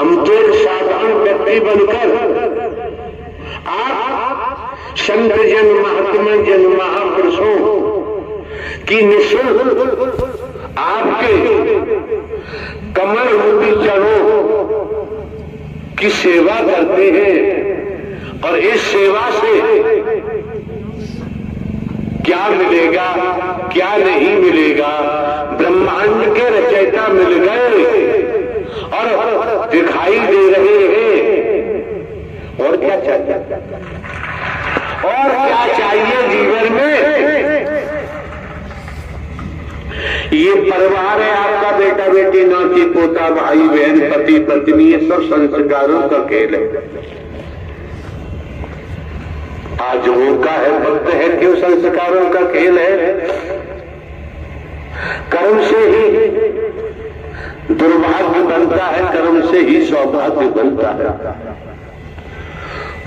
हम तो एक साधारण व्यक्ति बनकर आप संत जन, महात्मा जन, महापुरुषों की निःशुल्क आपके कमल रूपी चरणों की सेवा करते हैं। और इस सेवा से क्या मिलेगा, क्या नहीं मिलेगा, ब्रह्मांड के रचयिता मिल गए और दिखाई दे रहे हैं। और क्या चाहिए, और क्या चाहिए जीवन में? ये परिवार है आपका, बेटा बेटी, नाती पोता, भाई बहन, पति पत्नी, ये सब संस्कारों का खेल है। आज मौका है, वक्त है, क्यों संस्कारों का खेल है। कर्म से ही दुर्भाग्य बनता है, कर्म से ही सौभाग्य बनता है।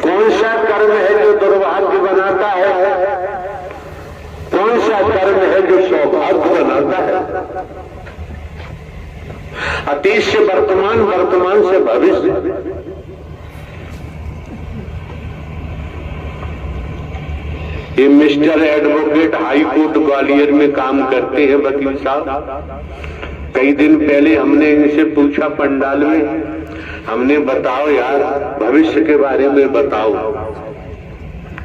कौन सा कर्म है जो दुर्भाग्य बनाता है, कौन सा कर्म है जो सौभाग्य बनाता है? अतीत से वर्तमान, वर्तमान से भविष्य। ये mister advocate high court Gwalior में काम करते हैं, वकील साहब। कई दिन पहले हमने इनसे पूछा पंडाल में, हमने बताओ यार भविष्य के बारे में बताओ।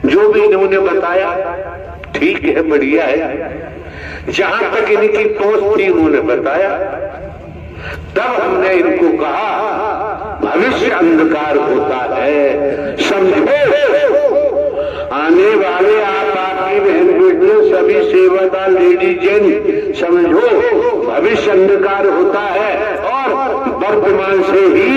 जो भी इन्होंने बताया ठीक है, बढ़िया है। जहां तक इनकी पहुंच थी उन्होंने बताया। तब हमने इनको कहा भविष्य अंधकार होता है, समझो। आने वाले आप, आपकी बहन बेटियों, सभी सेवादार लेडीज जेंट, समझो भविष्य अंधकार होता है। और वर्तमान से ही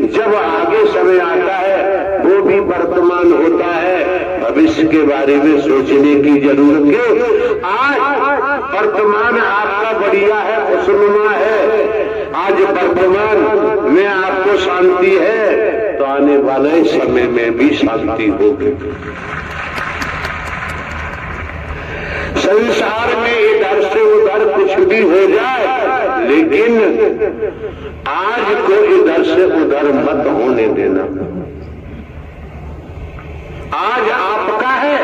जब आगे समय आता है वो भी वर्तमान होता है। भविष्य के बारे में सोचने की जरूरत है। आज वर्तमान आपका बढ़िया है, खुशनुमा है। आज वर्तमान में आपको शांति है तो आने वाले समय में भी शांति होगी। संसार में इधर से उधर कुछ भी हो जाए, लेकिन आज को इधर से उधर मत होने देना। आज आपका है,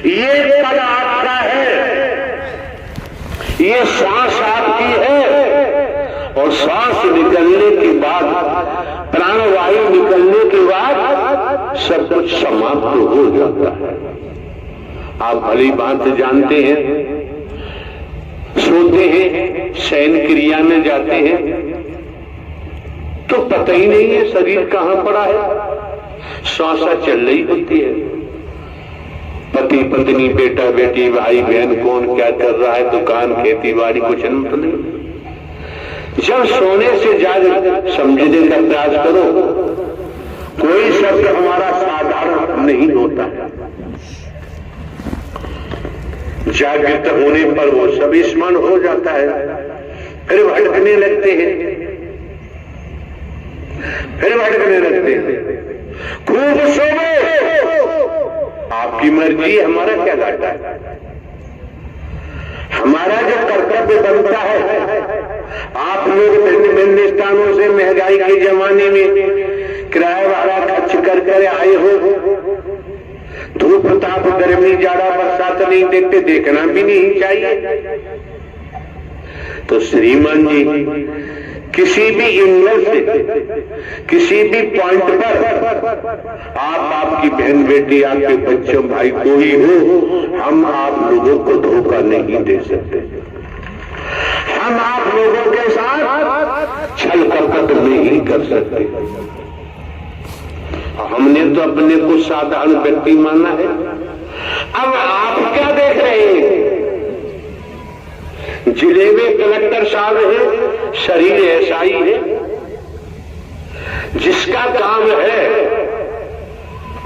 ये कल आपका है। ये सांस आपकी है और सांस निकलने के बाद, प्राणवायु निकलने के बाद सब कुछ समाप्त हो जाता है। आप भली बात जानते हैं, सोते हैं, शयन क्रिया में जाते हैं तो पता ही नहीं है शरीर कहां पड़ा है, श्वासा चल रही होती है। पति पत्नी, बेटा बेटी, भाई बहन, कौन क्या कर रहा है, दुकान, खेती बाड़ी, कुछ नहीं। जब सोने से जाग समझने का प्रयास करो, कोई शब्द हमारा साधारण नहीं होता है। जागृत होने पर वो सब स्मरण हो जाता है, फिर भटकने लगते हैं, खूब सोवो, आपकी मर्जी, हमारा क्या घाटा है। हमारा जो कर्तव्य बनता है, आप लोग भिन्न भिन्न स्थानों से महंगाई के जमाने में किराया भाड़ा खर्च कर आए हो, धूप ताप, गर्मी, जाड़ा, बरसात नहीं देखते, देखना भी नहीं चाहिए। तो श्रीमान जी, किसी भी एंगल से, किसी भी पॉइंट पर आप, आपकी बहन बेटी, आपके बच्चों, भाई कोई हो, हम आप लोगों को धोखा नहीं दे सकते। हम आप लोगों के साथ छल कपट नहीं कर सकते। हमने तो अपने को साधारण व्यक्ति माना है। अब आप क्या देख रहे हैं? जिले में कलेक्टर साहब है, शरीर ऐसा ही है। जिसका काम है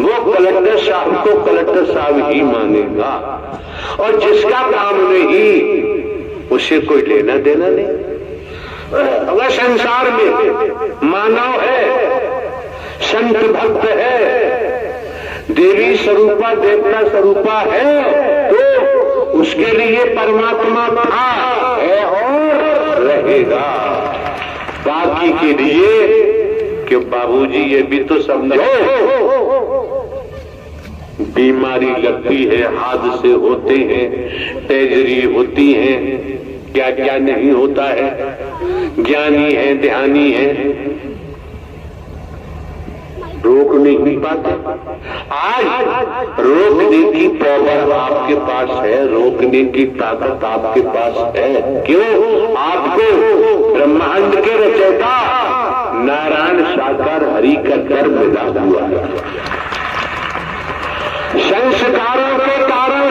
वो कलेक्टर साहब को कलेक्टर साहब ही मानेगा, और जिसका काम नहीं उसे कोई लेना देना नहीं। अगर संसार में मानव है, संत भक्त है, देवी स्वरूपा, देवता स्वरूपा है, तो उसके लिए परमात्मा था, है और रहेगा। बाकी के लिए कि बाबूजी ये भी तो समझो, बीमारी लगती है, हादसे होते हैं, ट्रेजरी होती है, क्या क्या नहीं होता है। ज्ञानी है, ध्यानी है, रोक नहीं पाते। आज रोकने की पावर आपके पास है, रोकने की ताकत आपके पास है। क्यों? आपको ब्रह्मांड के रचयिता नारायण साकार हरि का कर मिला हुआ है। संस्कारों के कारण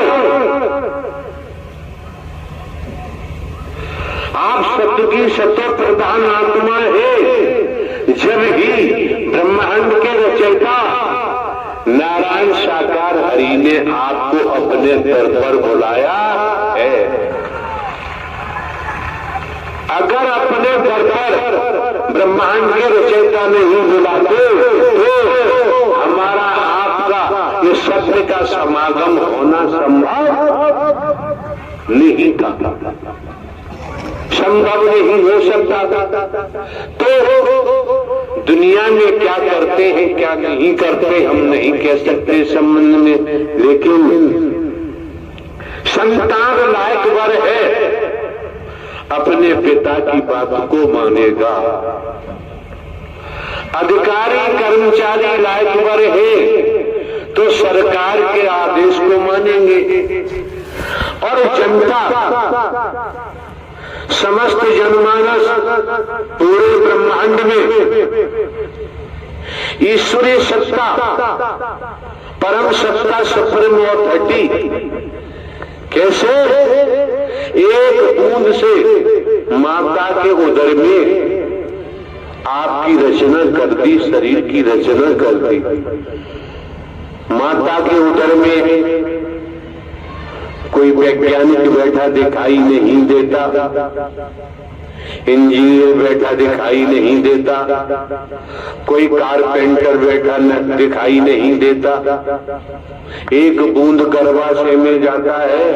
आप सत्य की सत्य प्रधान आत्मा है। जब ही ब्रह्मांड के रचयिता नारायण साकार हरि ने आपको अपने दर पर बुलाया है, अगर अपने दर पर ब्रह्मांड के रचयिता नहीं बुलाते तो हमारा आपका ये सत्य का समागम होना संभव नहीं था, संभव नहीं हो सकता। तो दुनिया में क्या करते हैं क्या नहीं करते हम नहीं कह सकते संबंध में, लेकिन संतान लायक वर है, अपने पिता की बात को मानेगा। अधिकारी कर्मचारी लायक वर है तो सरकार के आदेश को मानेंगे। और जनता, समस्त जनमानस पूरे ब्रह्मांड में ईश्वरीय सत्ता, परम सत्ता, सुप्रीम ऑथोरिटी कैसे एक बूंद से माता के उदर में आपकी रचना कर दी, शरीर की रचना कर दी। माता के उदर में कोई वैज्ञानिक बैठा दिखाई नहीं देता, इंजीनियर बैठा दिखाई नहीं देता, कोई कारपेंटर बैठा दिखाई नहीं देता। एक बूंद गर्भाशय में जाता है,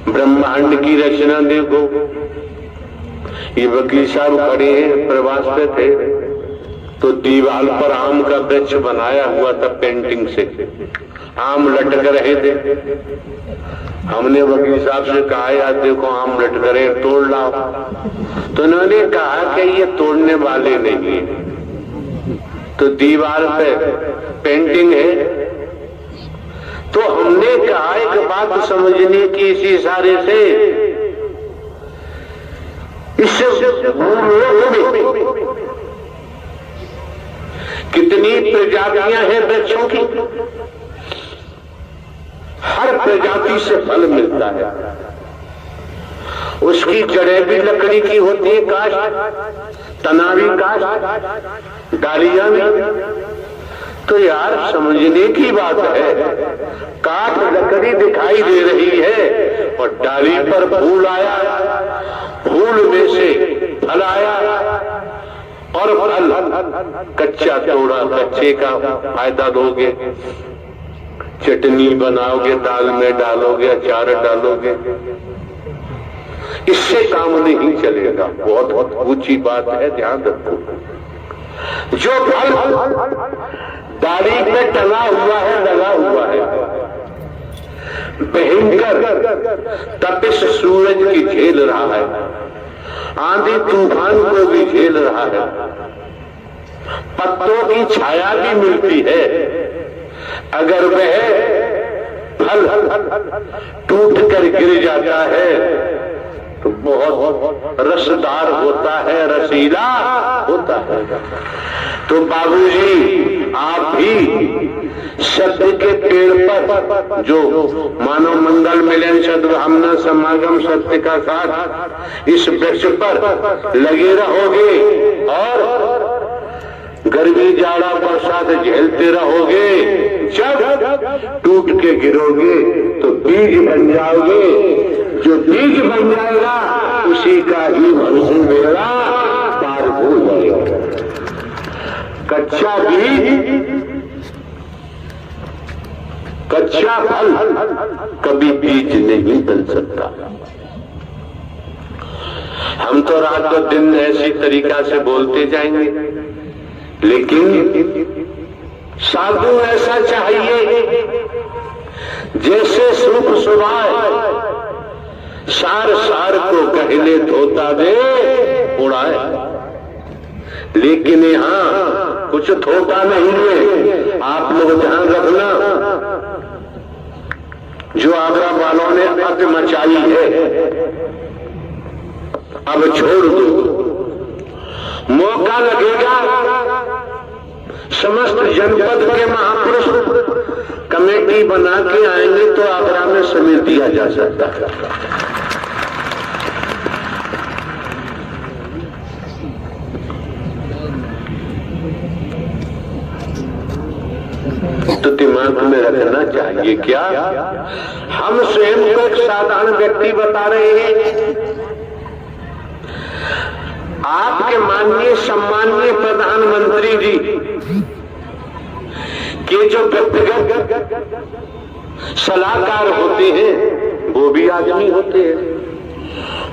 ब्रह्मांड की रचना देखो। ये वकील साहब खड़े हैं, प्रवास पे थे, तो दीवार पर आम का वृक्ष बनाया हुआ था पेंटिंग से, आम लटक रहे थे। हमने वकील साहब से कहा यार देखो आम लटक रहे, तोड़ लाओ। तो उन्होंने कहा कि ये तोड़ने वाले नहीं, तो दीवार पे पेंटिंग है। तो हमने कहा एक बात समझने की इस इशारे से, इससे कितनी प्रजातियां हैं वृक्षों की, हर प्रजाति से फल मिलता है। उसकी जड़ें भी लकड़ी की होती है, काष्ठ, तना भी काष्ठ, डालियां भी। तो यार समझने की बात है, काठ लकड़ी दिखाई दे रही है और डाली पर फूल आया, फूल में से फल आया, और फल कच्चा तोड़ा, कच्चे का फायदा लोगे, चटनी बनाओगे, दाल में डालोगे, अचार डालोगे, इससे काम नहीं चलेगा। बहुत बहुत ऊंची बात है, ध्यान रखो। जो फल दाढ़ी पे टंगा हुआ है, लगा हुआ है, भयंकर तपिश सूरज की झेल रहा है, आंधी तूफान को भी झेल रहा है, पत्तों की छाया भी मिलती है, अगर वह फल टूट कर गिर जाता है तो बहुत रसदार होता है, रसीला होता है। तो बाबूजी आप भी सत्य के पेड़ पर, जो मानव मंगल मिलन सद्भावना समागम सत्य का साथ, इस वृक्ष पर लगे रहोगे और गर्मी जाड़ा बरसात झेलते रहोगे। जब टूट के गिरोगे तो बीज बन जाओगे, जो बीज बन जाएगा उसी का ही भविष्य मेरा पार हो जाएगा। कच्चा बीज, कच्चा फल कभी बीज नहीं बन सकता। हम तो रात और दिन ऐसी तरीका से बोलते जाएंगे, लेकिन साधु ऐसा चाहिए जैसे सूप सुबह सार सार को कहले धोता दे उड़ाए, लेकिन यहाँ कुछ धोता नहीं है। आप लोग ध्यान रखना, जो आगरा वालों ने अत मचाई है अब छोड़ दो। मौका लगेगा समस्त जनपद के महापुरुष कमेटी बना के आएंगे तो आगरा में समेट दिया जा सकता है। तो दिमाग में रखना चाहिए क्या हम स्वयं को एक साधारण व्यक्ति बता रहे हैं। आपके माननीय सम्माननीय प्रधानमंत्री जी के जो व्यक्तिगत सलाहकार होते हैं वो भी आदमी होते हैं।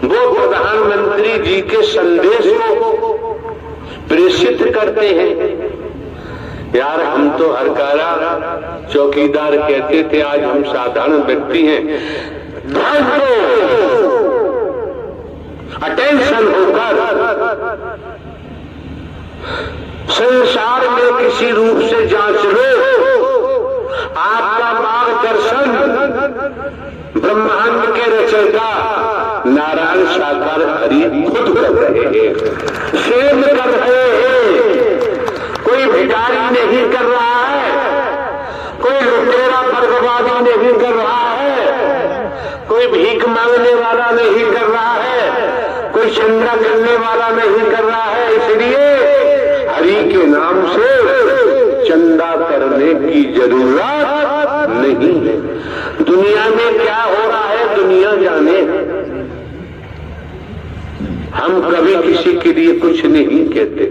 वो प्रधानमंत्री जी के संदेश को प्रेषित करते हैं। यार हम तो हरकारा चौकीदार कहते थे, आज हम साधारण व्यक्ति हैं। ध्यान दो, अटेंशन होकर संसार में किसी रूप से जांच लो। आपका मार्गदर्शन ब्रह्मांड के रचयिता नारायण साकार हरि खुद कर रहे हैं, स्वयं कर रहे हैं। कोई भिखारी नहीं कर रहा है, कोई लुटेरा वर्गवादी नहीं कर रहा है, कोई भीख मांगने वाला नहीं कर रहा है, कोई चंदा करने वाला नहीं कर रहा है। इसलिए हरि के नाम से चंदा करने की जरूरत नहीं है। दुनिया में क्या हो रहा है दुनिया जाने, हम कभी किसी के लिए कुछ नहीं कहते।